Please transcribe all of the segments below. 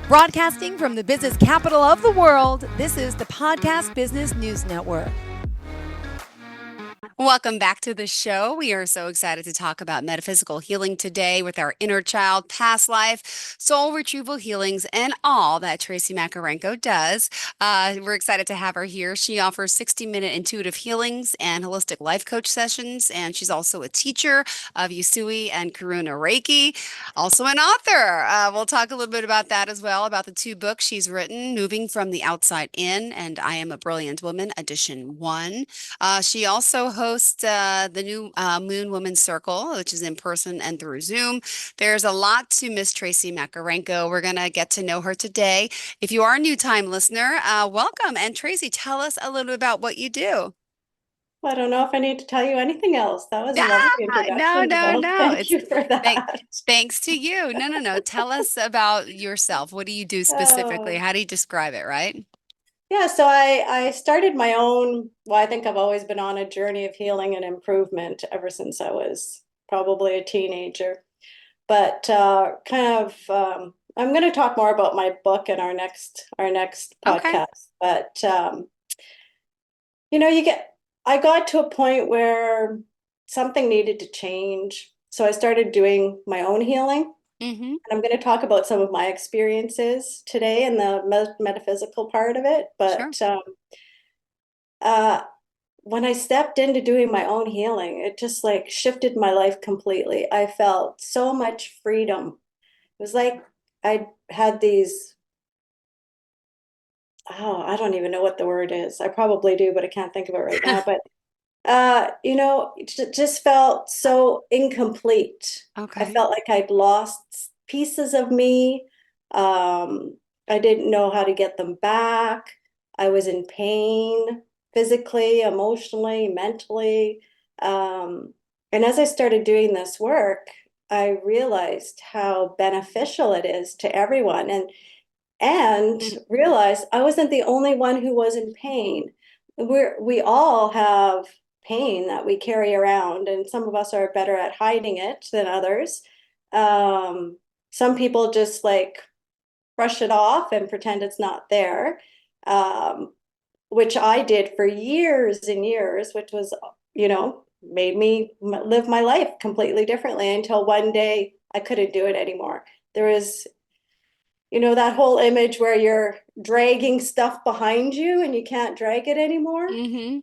Broadcasting from the business capital of the world, this is the Podcast Business News Network. Welcome back to the show. We are so excited to talk about metaphysical healing today with our inner child, past life, soul retrieval healings, and all that Tracy Makarenko does. We're excited to have her here. She offers 60-minute intuitive healings and holistic life coach sessions, and she's also a teacher of Usui and Karuna Reiki, also an author. We'll talk a little bit about that as well, about the two books she's written, Moving from the Outside In and I Am a Brilliant Woman, Edition 1. She also hosts the new Moon Woman Circle, which is in person and through Zoom. There's a lot to Miss Tracy Makarenko. We're going to get to know her today. If you are a new time listener, welcome. And Tracy, tell us a little bit about what you do. Well, I don't know if I need to tell you anything else. That was a lovely Ah, no, introduction, no, so no. thank you for Thank, that. thanks to you. No, no, no. Tell us about yourself. What do you do specifically? Oh, How do you describe it, right? yeah, so I started my own, well, I think I've always been on a journey of healing and improvement ever since I was probably a teenager. But I'm going to talk more about my book in our next Okay. podcast. But you know, I got to a point where something needed to change. So I started doing my own healing. Mm-hmm. And I'm going to talk about some of my experiences today and the metaphysical part of it. Sure. Uh, when I stepped into doing my own healing, it just like shifted my life completely. I felt so much freedom. It was like I had these, oh, I don't even know what the word is. I probably do, but I can't think of it right now. But it just felt so incomplete. I Okay. felt like I'd lost pieces of me. I didn't know how to get them back. I was in pain physically, emotionally, mentally. Um, and as I started doing this work, I realized how beneficial it is to everyone and realized I wasn't the only one who was in pain. We all have pain that we carry around, and some of us are better at hiding it than others. Um, some people just like brush it off and pretend it's not there, um, which I did for years and years, which was, made me live my life completely differently until one day I couldn't do it anymore. There was that whole image where you're dragging stuff behind you and you can't drag it anymore Mm-hmm.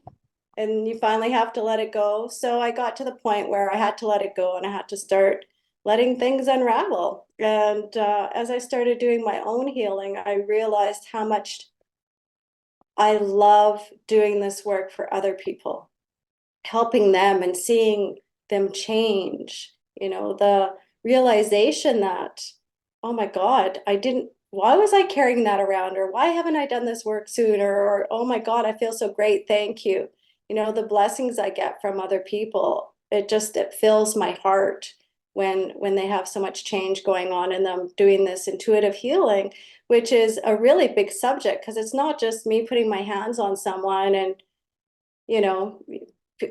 and you finally have to let it go. So I got to the point where I had to let it go and I had to start letting things unravel. And as I started doing my own healing, I realized how much I love doing this work for other people, helping them and seeing them change. The realization that, oh my God, why was I carrying that around? Or why haven't I done this work sooner? Or, oh my God, I feel so great. Thank you. The blessings I get from other people, it fills my heart when they have so much change going on in them doing this intuitive healing, which is a really big subject because it's not just me putting my hands on someone and you know,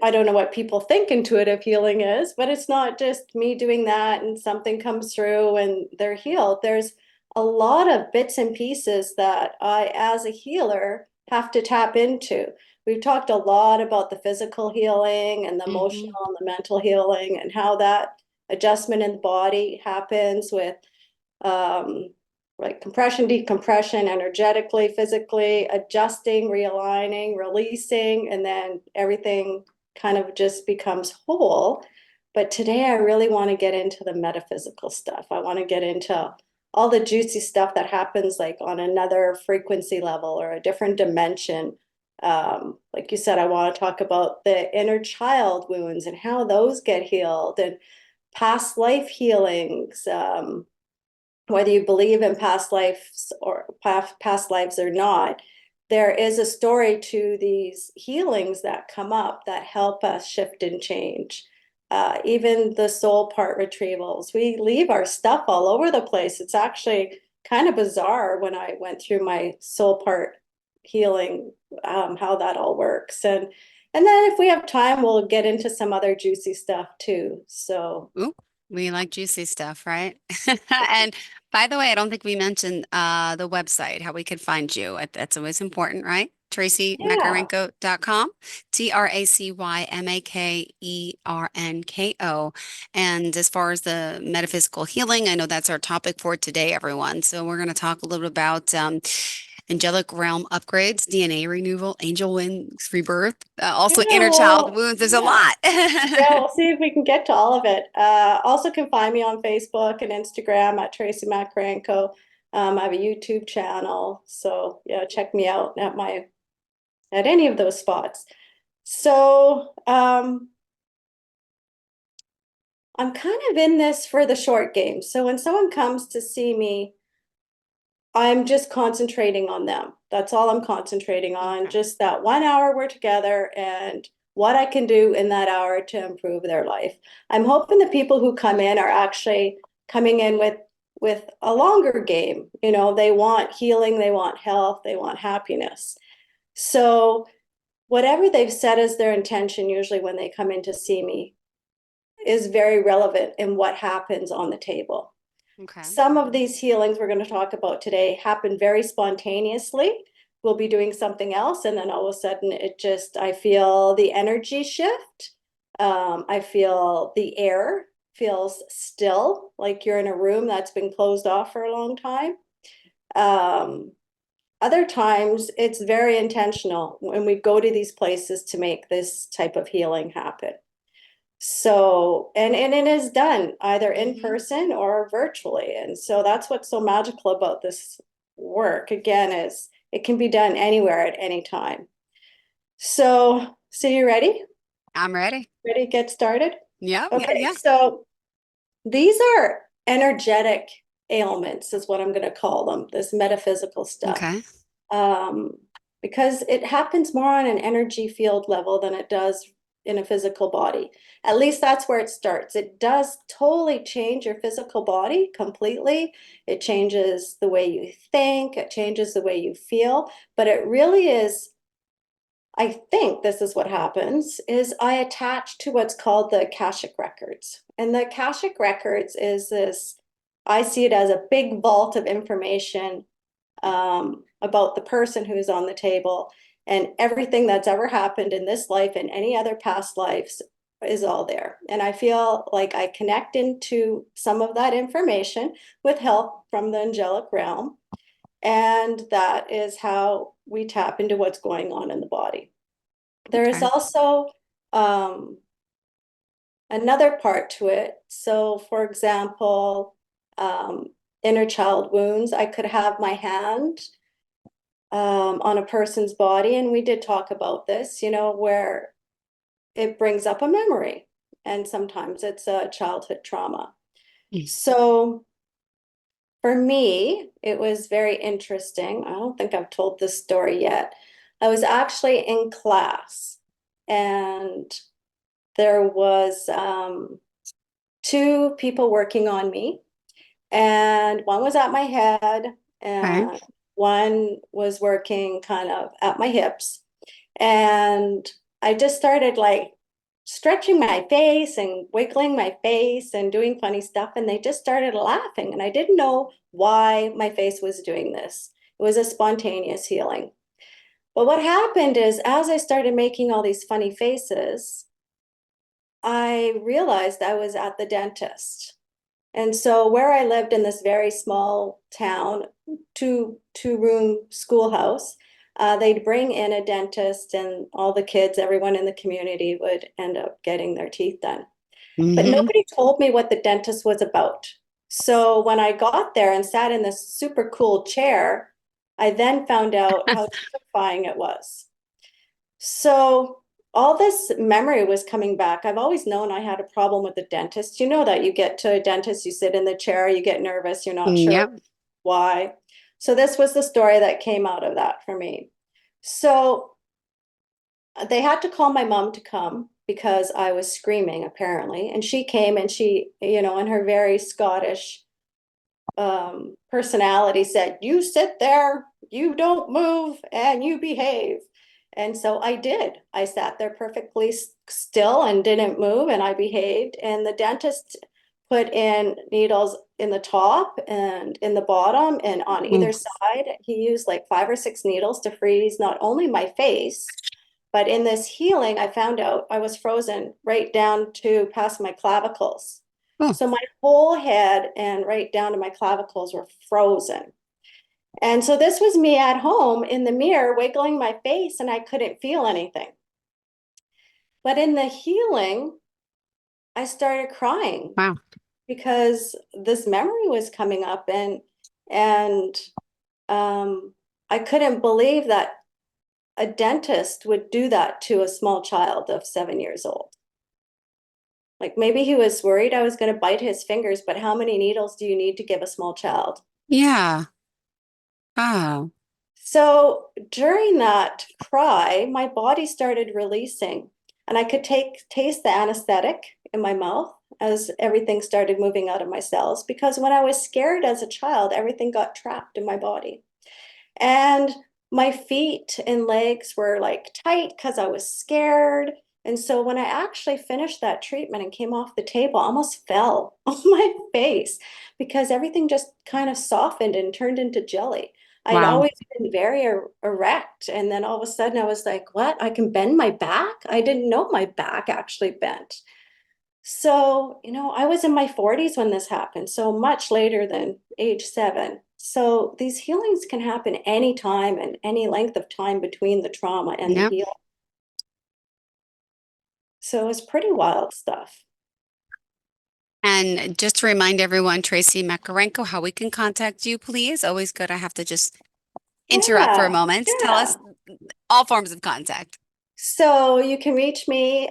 I don't know what people think intuitive healing is, but it's not just me doing that and something comes through and they're healed. There's a lot of bits and pieces that I, as a healer, have to tap into. We've talked a lot about the physical healing and the Mm-hmm. emotional and the mental healing and how that adjustment in the body happens with um, like compression, decompression, energetically, physically, adjusting, realigning, releasing, and then everything kind of just becomes whole. But today I really want to get into the metaphysical stuff. I want to get into all the juicy stuff that happens like on another frequency level or a different dimension. Like you said, I want to talk about the inner child wounds and how those get healed and past life healings. Whether you believe in past lives or past lives or not, there is a story to these healings that come up that help us shift and change. Even the soul part retrievals, we leave our stuff all over the place. It's actually kind of bizarre when I went through my soul part healing, how that all works. And then if we have time, we'll get into some other juicy stuff too. So Ooh. We like juicy stuff, right? And by the way, I don't think we mentioned the website, how we could find you. That's always important, right? Yeah. TracyMakarenko.com, TracyMakarenko. And as far as the metaphysical healing, I know that's our topic for today, everyone. So we're going to talk a little bit about angelic realm upgrades, DNA renewal, angel wings, rebirth, also Yeah, inner child well, wounds. There's a yeah. lot. Yeah, we'll see if we can get to all of it. Also can find me on Facebook and Instagram at Tracy Makarenko. I have a YouTube channel, so yeah, check me out at any of those spots. So I'm kind of in this for the short game. So when someone comes to see me, I'm just concentrating on them. That's all I'm concentrating on, Okay. just that 1 hour we're together and what I can do in that hour to improve their life. I'm hoping the people who come in are actually coming in with a longer game. You know, they want healing, they want health, they want happiness. So whatever they've set as their intention, usually when they come in to see me, is very relevant in what happens on the table. Okay. Some of these healings we're going to talk about today happen very spontaneously. We'll be doing something else, and then all of a sudden, I feel the energy shift. I feel the air feels still, like you're in a room that's been closed off for a long time. Um, Other times, it's very intentional when we go to these places to make this type of healing happen. So, and it is done either in Hmm. person or virtually. And so that's what's so magical about this work, again, is it can be done anywhere at any time. So you ready? I'm ready. Ready to get started? Yep. Yeah. Okay, Yeah. so these are energetic ailments, is what I'm going to call them, this metaphysical stuff. Okay. um, because it happens more on an energy field level than it does in a physical body. At least that's where it starts. It does totally change your physical body completely. It changes the way you think, it changes the way you feel, but it really is, I think this is what happens, is I attach to what's called the Akashic records. And the Akashic records is this, I see it as a big vault of information about the person who's on the table, and everything that's ever happened in this life and any other past lives is all there. And I feel like I connect into some of that information with help from the angelic realm. And that is how we tap into what's going on in the body. There is Okay. also um, another part to it. So, for example, um, inner child wounds, I could have my hand on a person's body. And we did talk about this, you know, where it brings up a memory. And sometimes it's a childhood trauma. Mm. So for me, it was very interesting. I don't think I've told this story yet. I was actually in class and there was two people working on me, and one was at my head Okay. and one was working kind of at my hips. And I just started like stretching my face and wiggling my face and doing funny stuff. And they just started laughing. And I didn't know why my face was doing this. It was a spontaneous healing. But what happened is, as I started making all these funny faces, I realized I was at the dentist. And so where I lived in this very small town, two room schoolhouse, they'd bring in a dentist, and all the kids, everyone in the community would end up getting their teeth done. But Hmm. nobody told me what the dentist was about. So when I got there and sat in this super cool chair, I then found out how terrifying it was. So all this memory was coming back. I've always known I had a problem with the dentist. You know that you get to a dentist, you sit in the chair, you get nervous, you're not sure Yep. why. So this was the story that came out of that for me. So they had to call my mom to come because I was screaming apparently. And she came, and she, you know, in her very Scottish personality said, "You sit there, you don't move, and you behave." And so I did. I sat there perfectly still and didn't move, and I behaved. And the dentist put in needles in the top and in the bottom and on either Ooh. side. He used like 5 or 6 needles to freeze not only my face, but in this healing, I found out I was frozen right down to past my clavicles. Oh, So my whole head and right down to my clavicles were frozen. And so this was me at home in the mirror wiggling my face, and I couldn't feel anything. But in the healing, I started crying wow. because this memory was coming up, and um, I couldn't believe that a dentist would do that to a small child of 7 years old. Like maybe he was worried I was going to bite his fingers, but how many needles do you need to give a small child? Yeah. Oh, So during that cry, my body started releasing, and I could taste the anesthetic in my mouth as everything started moving out of my cells. Because when I was scared as a child, everything got trapped in my body. And my feet and legs were like tight because I was scared. And so when I actually finished that treatment and came off the table, I almost fell on my face because everything just kind of softened and turned into jelly. I'd wow. always been very erect. And then all of a sudden I was like, what? I can bend my back? I didn't know my back actually bent. So, I was in my 40s when this happened, so much later than age 7. So these healings can happen anytime and any length of time between the trauma and the Yep. heal. So it's pretty wild stuff. And just to remind everyone, Tracy Makarenko, how we can contact you, please. Always good. I have to just interrupt for a Yeah, moment. Tell yeah. us all forms of contact. So you can reach me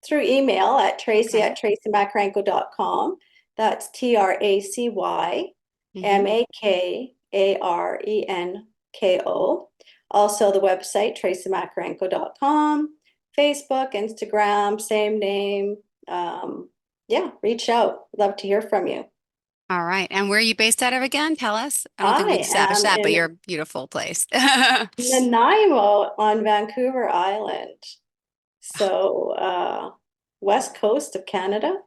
through email at Tracy Okay. at tracymakarenko.com. That's TracyMakarenko. Hmm. Also the website, tracymakarenko.com. Facebook, Instagram, same name. Yeah, reach out. Love to hear from you. All right. And where are you based out of again? Tell us. I don't think we've I established am that, but you're a beautiful place. Nanaimo on Vancouver Island. So, west coast of Canada,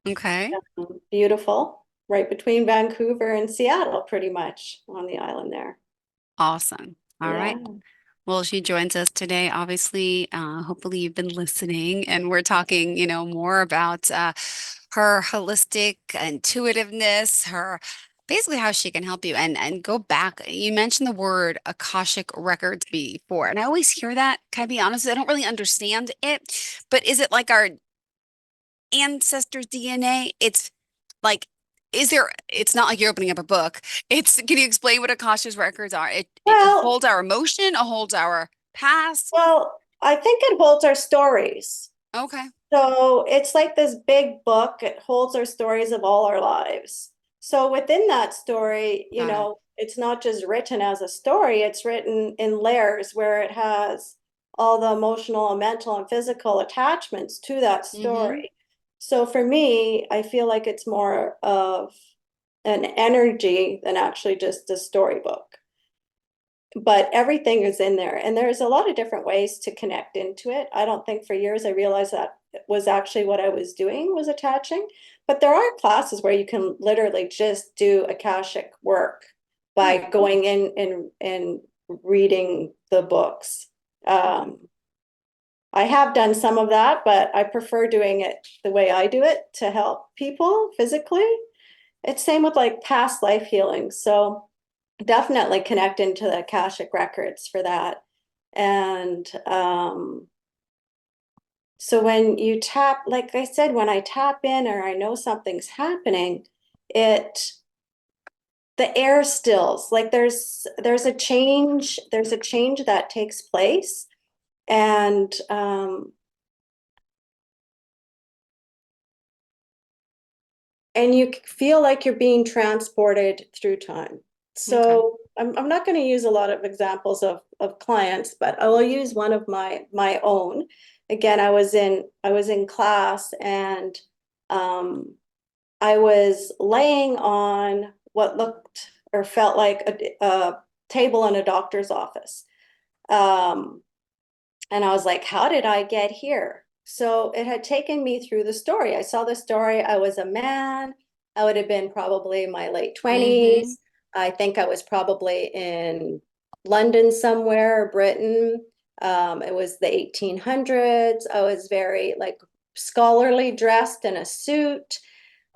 Okay. beautiful, right between Vancouver and Seattle, pretty much on the island there. Awesome. All Yeah. right. Well, she joins us today. Obviously, hopefully you've been listening, and we're talking, more about her holistic intuitiveness, her basically how she can help you. And go back. You mentioned the word Akashic records before, and I always hear that. Can I be honest? I don't really understand it, but is it like our ancestors' DNA? It's like, is there, it's not like you're opening up a book. Can you explain what Akasha's records are? It Well, holds our emotion, it holds our past. I think it holds our stories. Okay. So it's like this big book. It holds our stories of all our lives. So within that story, Got it. it's not just written as a story, it's written in layers where it has all the emotional and mental and physical attachments to that Mm-hmm. story. So for me, I feel like it's more of an energy than actually just a storybook. But everything is in there, and there's a lot of different ways to connect into it. I don't think for years I realized that was actually what I was doing, was attaching. But there are classes where you can literally just do Akashic work by Hmm. going in and reading the books. Okay. I have done some of that, but I prefer doing it the way I do it to help people physically. It's same with like past life healing. So definitely connect into the Akashic records for that. And so when you tap, like I said, when I tap in or I know something's happening, it the air stills. Like there's a change that takes place. And you feel like you're being transported through time. Okay. So I'm not going to use a lot of examples of clients, but I will use one of my own. Again, I was in class, and um, I was laying on what looked or felt like a table in a doctor's office. Um, and I was like, how did I get here? So it had taken me through the story. I saw the story. I was a man. I would have been probably in my late Mm-hmm. 20s. I think I was probably in London somewhere, Britain. It was the 1800s. I was very like scholarly dressed in a suit.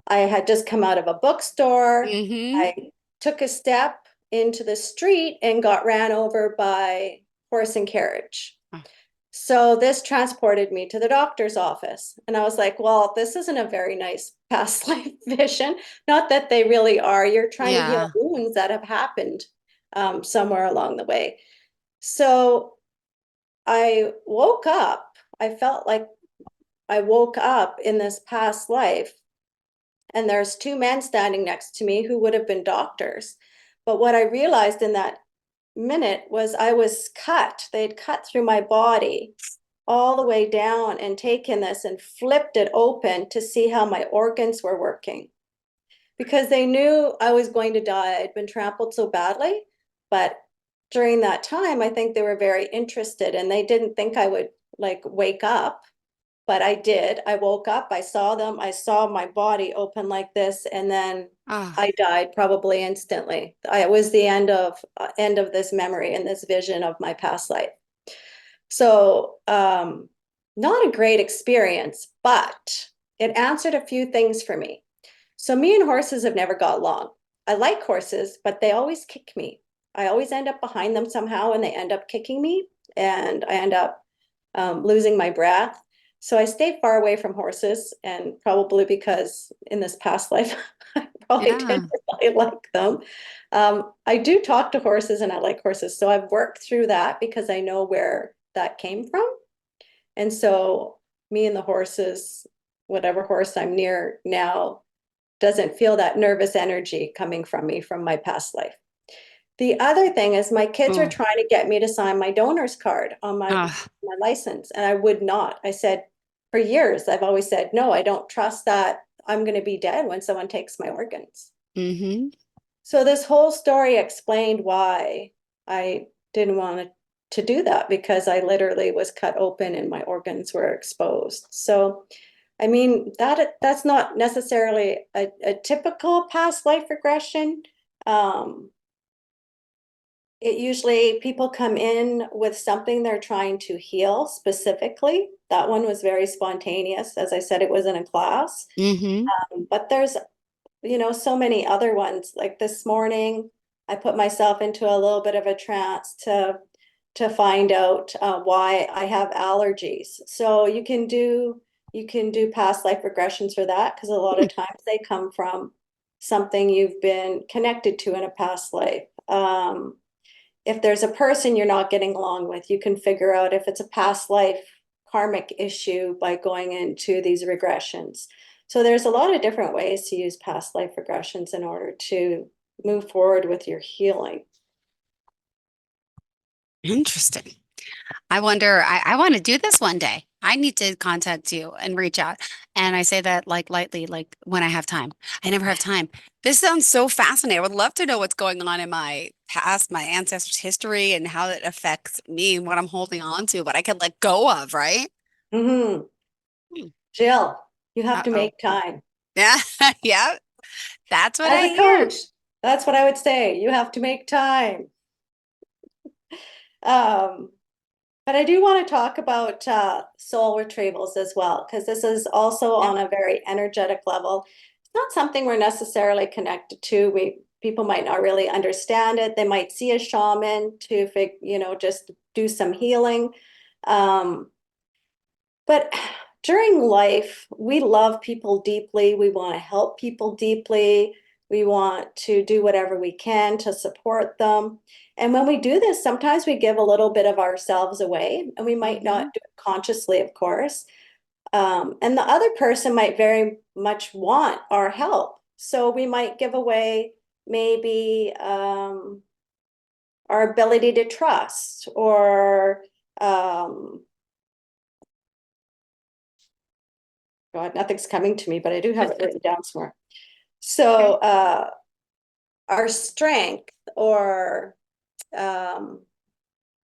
I had just come out of a bookstore. Mm-hmm. I took a step into the street and got ran over by horse and carriage. So this transported me to the doctor's office. And I was like, well, this isn't a very nice past life vision. Not that they really are. You're trying to heal Yeah. wounds that have happened somewhere along the way. So I woke up. I felt like I woke up in this past life, and there's two men standing next to me who would have been doctors. But what I realized in that minute was I was cut. They'd cut through my body all the way down and taken this and flipped it open to see how my organs were working, because they knew I was going to die. I'd been trampled so badly. But during that time, I think they were very interested, and they didn't think I would like wake up. But I did. I woke up, I saw them, I saw my body open like this, and then Oh, I died probably instantly. It was the end of this memory and this vision of my past life. So, not a great experience, but it answered a few things for me. So, me and horses have never got along. I like horses, but they always kick me. I always end up behind them somehow, and they end up kicking me, and I end up losing my breath. So, I stay far away from horses, and probably because in this past life, I probably yeah. didn't really like them. I do talk to horses and I like horses. So I've worked through that because I know where that came from. And so me and the horses, whatever horse I'm near now, doesn't feel that nervous energy coming from me from my past life. The other thing is my kids are Oh, trying to get me to sign my donor's card on oh. my license, and I would not. I said for years, I've always said, no, I don't trust that I'm going to be dead when someone takes my organs. Mm-hmm. So this whole story explained why I didn't want to do that, because I literally was cut open and my organs were exposed. So, I mean, that's not necessarily a typical past life regression. Um, it usually people come in with something they're trying to heal specifically. That one was very spontaneous. As I said, it was in a class. Mm-hmm. But there's so many other ones. Like this morning, I put myself into a little bit of a trance to find out why I have allergies. So you can do past life regressions for that, because a lot of times they come from something you've been connected to in a past life. If there's a person you're not getting along with, you can figure out if it's a past life karmic issue by going into these regressions. So there's a lot of different ways to use past life regressions in order to move forward with your healing. Interesting. I wonder, I want to do this one day. I need to contact you and reach out. And I say that like lightly, like when I have time. I never have time. This sounds so fascinating. I would love to know what's going on in my past, my ancestors' history, and how it affects me and what I'm holding on to, but I could let go of, right? Hmm. Hmm. Jill, you have to Uh-oh. make time. Yeah. Yeah. That's what As I a hear. coach, that's what I would say. You have to make time. Um, But I do want to talk about soul retrievals as well, because this is also Yeah. on a very energetic level. It's not something we're necessarily connected to. People might not really understand it. They might see a shaman to, just do some healing. Um, but during life, we love people deeply. We want to help people deeply. We want to do whatever we can to support them. And when we do this, sometimes we give a little bit of ourselves away, and we might Hmm. not do it consciously, of course. And the other person might very much want our help. So we might give away maybe our ability to trust, or um, God, nothing's coming to me, but I do have it written down somewhere. So Okay. our strength, or um,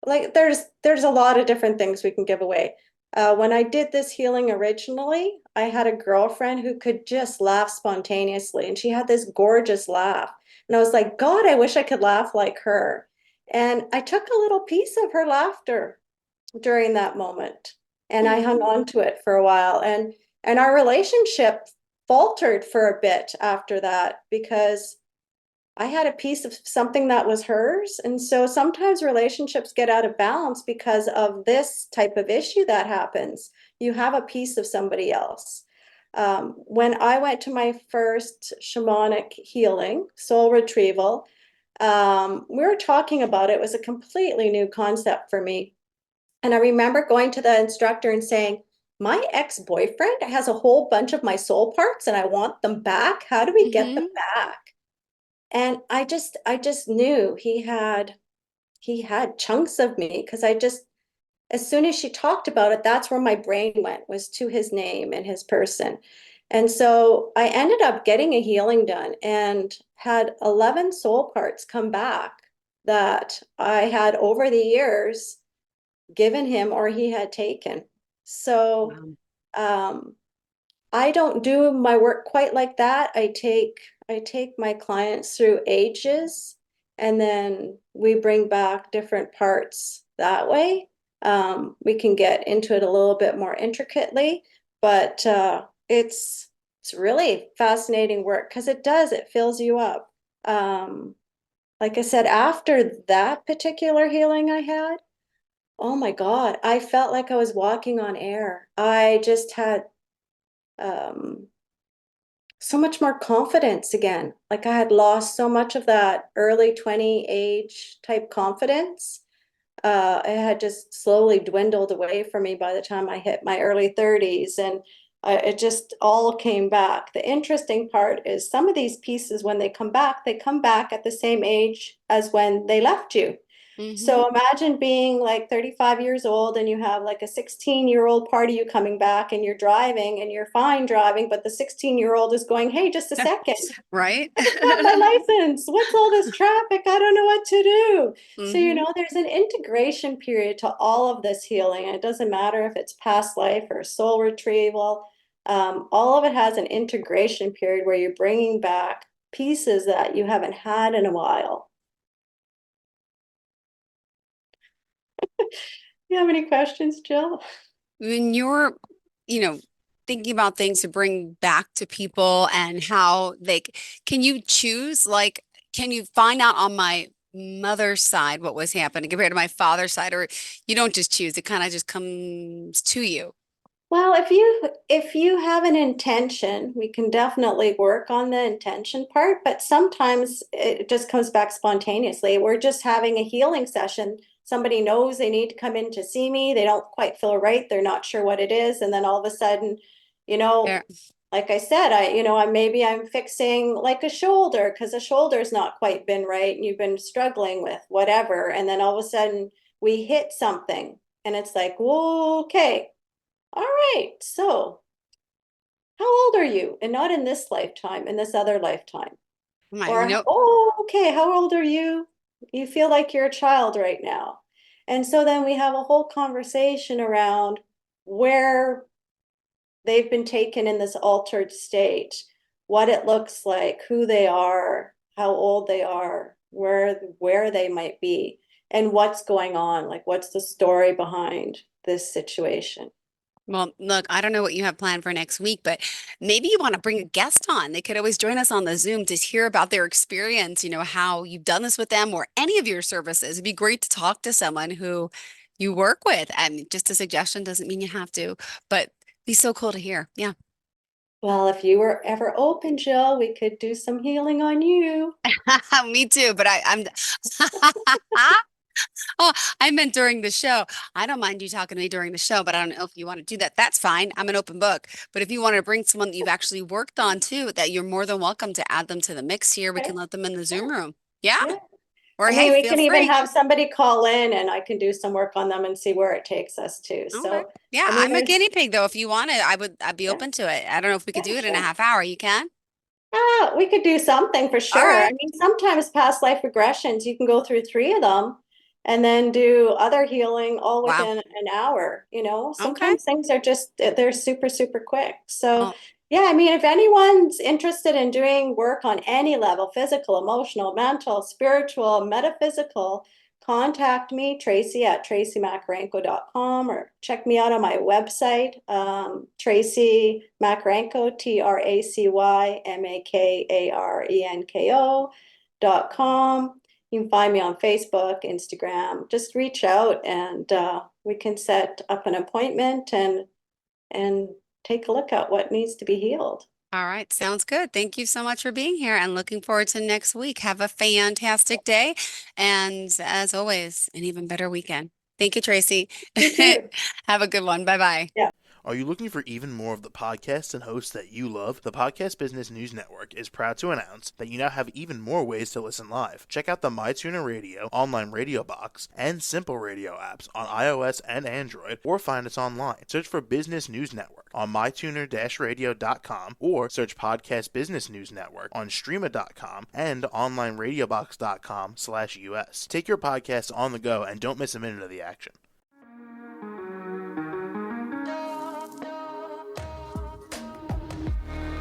like there's a lot of different things we can give away. When I did this healing originally, I had a girlfriend who could just laugh spontaneously, and she had this gorgeous laugh. And I was like, God, I wish I could laugh like her. And I took a little piece of her laughter during that moment, and I hung Mhm. on to it for a while. And our relationship faltered for a bit after that because I had a piece of something that was hers. And so sometimes relationships get out of balance because of this type of issue that happens. You have a piece of somebody else. When I went to my first shamanic healing, soul retrieval, we were talking about it. It was a completely new concept for me. And I remember going to the instructor and saying, my ex-boyfriend has a whole bunch of my soul parts and I want them back. How do we get them Mhm. back? And I just knew he had chunks of me because I just as soon as she talked about it, that's where my brain went, was to his name and his person. And so I ended up getting a healing done and had 11 soul parts come back that I had over the years given him or he had taken. So Wow. um, I don't do my work quite like that. I take my clients through ages and then we bring back different parts that way. We can get into it a little bit more intricately, but it's really fascinating work because it fills you up. Like I said, after that particular healing I had, oh my God, I felt like I was walking on air. I just had um, so much more confidence again. Like I had lost so much of that early 20 age type confidence. It had just slowly dwindled away from me by the time I hit my early 30s. And it just all came back. The interesting part is some of these pieces, when they come back at the same age as when they left you. Mhm. So imagine being like 35 years old and you have like a 16-year-old part of you coming back and you're driving and you're fine driving, but the 16-year-old is going, hey, just a second. Right? I just got my license. What's all this traffic? I don't know what to do. So, Mhm. there's an integration period to all of this healing. It doesn't matter if it's past life or soul retrieval. All of it has an integration period where you're bringing back pieces that you haven't had in a while. You have any questions, Jill? When you're, you know, thinking about things to bring back to people and how can you choose, like, can you find out on my mother's side what was happening compared to my father's side, or you don't just choose, it kind of just comes to you? Well, if you have an intention, we can definitely work on the intention part, but sometimes it just comes back spontaneously. We're just having a healing session. Somebody knows they need to come in to see me. They don't quite feel right. They're not sure what it is. And then all of a sudden, you know, There. like I said, I'm fixing like a shoulder because the shoulder's not quite been right and you've been struggling with whatever. And then all of a sudden we hit something and it's like, whoa, okay. All right, so how old are you? And not in this lifetime, in this other lifetime. My, Or, oh, okay, how old are you? You feel like you're a child right now. And so then we have a whole conversation around where they've been taken in this altered state, what it looks like, who they are, how old they are, where they might be, and what's going on, like what's the story behind this situation. well, look, I don't know what you have planned for next week, but maybe you want to bring a guest on. They could always join us on the Zoom to hear about their experience, how you've done this with them or any of your services. It'd be great to talk to someone who you work with. I mean, just a suggestion doesn't mean you have to, but be so cool to hear. Yeah. Well, if you were ever open, Jill, we could do some healing on you. Me too, but I'm oh, I meant during the show. I don't mind you talking to me during the show, but I don't know if you want to do that. That's fine. I'm an open book. But if you want to bring someone that you've actually worked on too, that you're more than welcome to add them to the mix here. We Okay, can let them in the Zoom sure. room. Yeah. Yeah. Or I hey, mean, we feel can even free. have somebody call in and I can do some work on them and see where it takes us to. Okay. So, Yeah, I mean, I'm a there's, guinea pig though. If you want it, I'd be yeah, open to it. I don't know if we could yeah, do it in a sure. half hour. You can? We could do something for All sure. I right. mean, sometimes past life regressions, you can go through three of them and then do other healing all Wow. within an hour. Okay. Sometimes things are just, they're super, super quick. So Well, yeah, I mean, if anyone's interested in doing work on any level, physical, emotional, mental, spiritual, metaphysical, contact me, Tracy at tracymakarenko.com, or check me out on my website, Tracy Makarenko, TracyMakarenko.com. You can find me on Facebook, Instagram. Just reach out, and we can set up an appointment and take a look at what needs to be healed. all right. Sounds good. Thank you so much for being here and looking forward to next week. Have a fantastic day. And as always, an even better weekend. Thank you, Tracy. You too. Have a good one. Bye-bye. Yeah. Are you looking for even more of the podcasts and hosts that you love? The Podcast Business News Network is proud to announce that you now have even more ways to listen live. Check out the MyTuner Radio, online radio box, and Simple Radio apps on iOS and Android, or find us online. Search for Business News Network on mytuner-radio.com, or search Podcast Business News Network on streama.com and onlineradiobox.com/US. Take your podcast on the go and don't miss a minute of the action.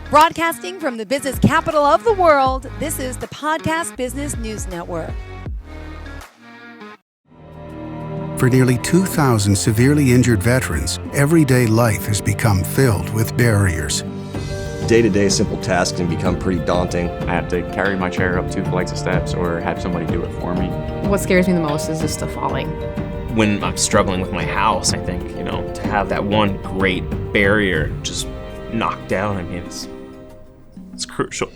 Broadcasting from the business capital of the world, this is the Podcast Business News Network. For nearly 2,000 severely injured veterans, everyday life has become filled with barriers. Day-to-day simple tasks can become pretty daunting. I have to carry my chair up 2 flights of steps or have somebody do it for me. What scares me the most is just the falling. When I'm struggling with my house, I think, to have that one great barrier just knocked down, it's crucial.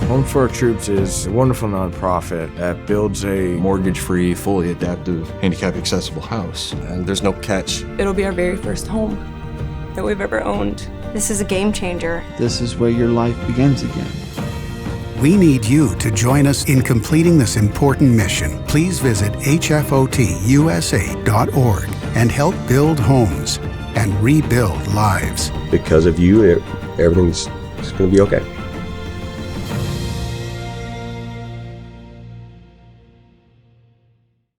Home for Our Troops is a wonderful nonprofit that builds a mortgage-free, fully adaptive, handicap-accessible house. And there's no catch. It'll be our very first home that we've ever owned. This is a game changer. This is where your life begins again. We need you to join us in completing this important mission. Please visit hfotusa.org and help build homes and rebuild lives. Because of you, everything's going to be okay.